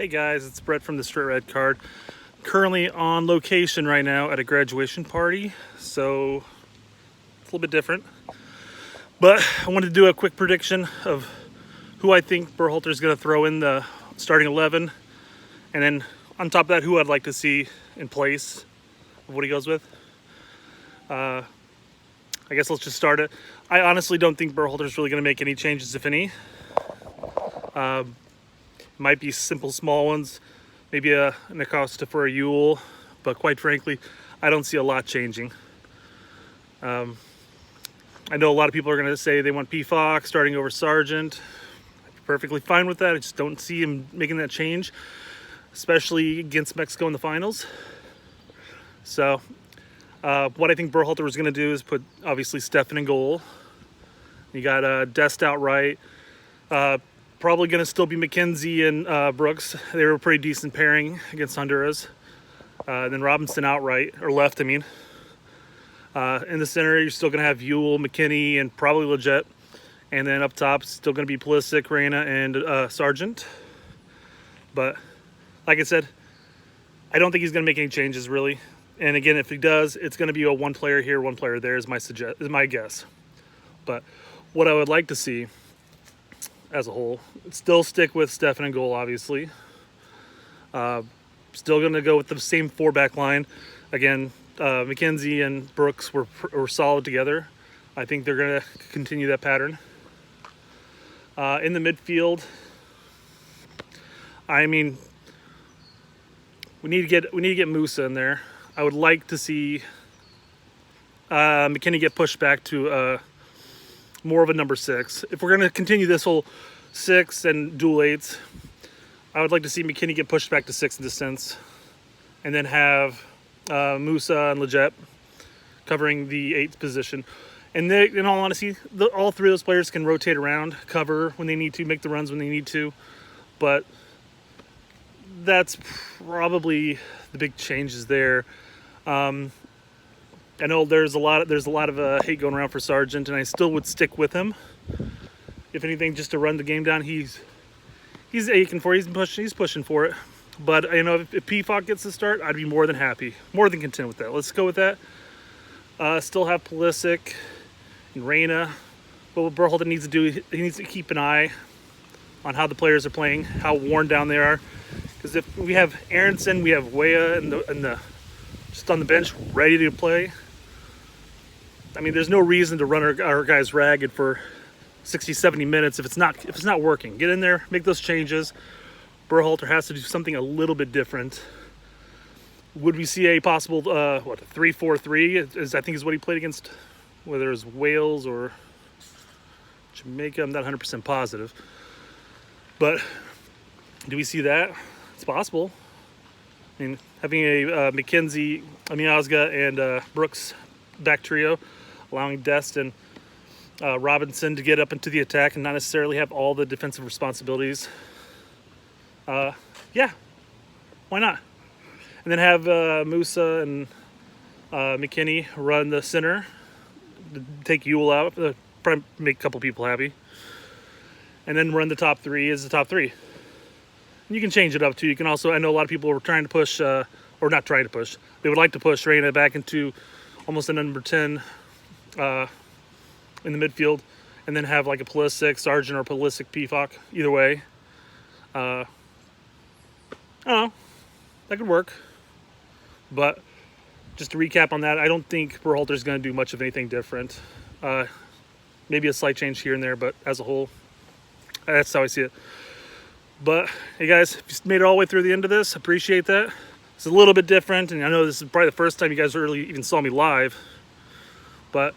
Hey guys, it's Brett from the Straight Red Card. Currently on location right now at a graduation party, so it's a little bit different. But I wanted to do a quick prediction of who I think Berhalter is going to throw in the starting 11, and then on top of that, who I'd like to see in place of what he goes with. I guess let's just start it. I honestly don't think Berhalter is really going to make any changes, if any. Might be simple, small ones, maybe an Acosta for a Yule, but quite frankly, I don't see a lot changing. I know a lot of people are going to say they want P-Fox starting over Sargent. I'm perfectly fine with that. I just don't see him making that change, especially against Mexico in the finals. So, what I think Berhalter was going to do is put, obviously, Stefan in goal. You got Dest outright. Probably going to still be McKenzie and Brooks. They were a pretty decent pairing against Honduras. Then Robinson outright, or left, I mean. In the center, you're still going to have Yule, McKinney, and probably Leggett. And then up top, still going to be Pulisic, Reyna, and Sargent. But, like I said, I don't think he's going to make any changes, really. And again, if he does, it's going to be a one player here, one player there is my guess. But what I would like to see as a whole, still stick with Stefan in goal, obviously. Still going to go with the same four-back line. Again, McKenzie and Brooks were solid together. I think they're going to continue that pattern. In the midfield, I mean, we need to get Musa in there. I would like to see McKinney get pushed back to more of a number 6. If we're going to continue this whole 6 and dual 8s, I would like to see McKinney get pushed back to 6 in this sense, and then have Musa and Leggett covering the 8th position. And they, in all honesty, all three of those players can rotate around, cover when they need to, make the runs when they need to, but that's probably the big changes there. I know there's a lot of hate going around for Sargent, and I still would stick with him. If anything, just to run the game down, he's aching for it. He's pushing for it. But if P-Fox gets the start, I'd be more than happy, more than content with that. Let's go with that. Still have Pulisic and Reyna. But what Berhalter needs to do, he needs to keep an eye on how the players are playing, how worn down they are. Because if we have Aronson, we have Weah and just on the bench, ready to play. I mean, there's no reason to run our guys ragged for 60, 70 minutes if it's not working. Get in there, make those changes. Berhalter has to do something a little bit different. Would we see a possible 3-4-3? I think is what he played against, whether it was Wales or Jamaica. I'm not 100% positive. But do we see that? It's possible. I mean, having a McKenzie, Amiazga, and Brooks back trio, allowing Dest and Robinson to get up into the attack and not necessarily have all the defensive responsibilities. Yeah, why not? And then have Musa and McKinney run the center, take Yule out, probably make a couple people happy, and then run the top three as the top three. And you can change it up too. You can also, I know a lot of people were trying to push, or not trying to push, they would like to push Reyna back into almost a number 10 in the midfield, and then have like a Pulisic, Sargent, or Pulisic, P-Fox, either way. I don't know. That could work. But just to recap on that, I don't think Berhalter is going to do much of anything different. Maybe a slight change here and there, but as a whole, that's how I see it. But, hey guys, if you made it all the way through the end of this, appreciate that. It's a little bit different, and I know this is probably the first time you guys really even saw me live. But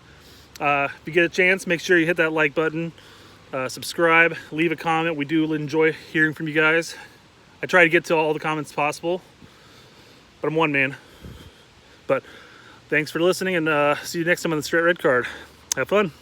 if you get a chance, make sure you hit that like button, subscribe, leave a comment. We do enjoy hearing from you guys. I try to get to all the comments possible, but I'm one man. But thanks for listening, and see you next time on the Straight Red Card. Have fun.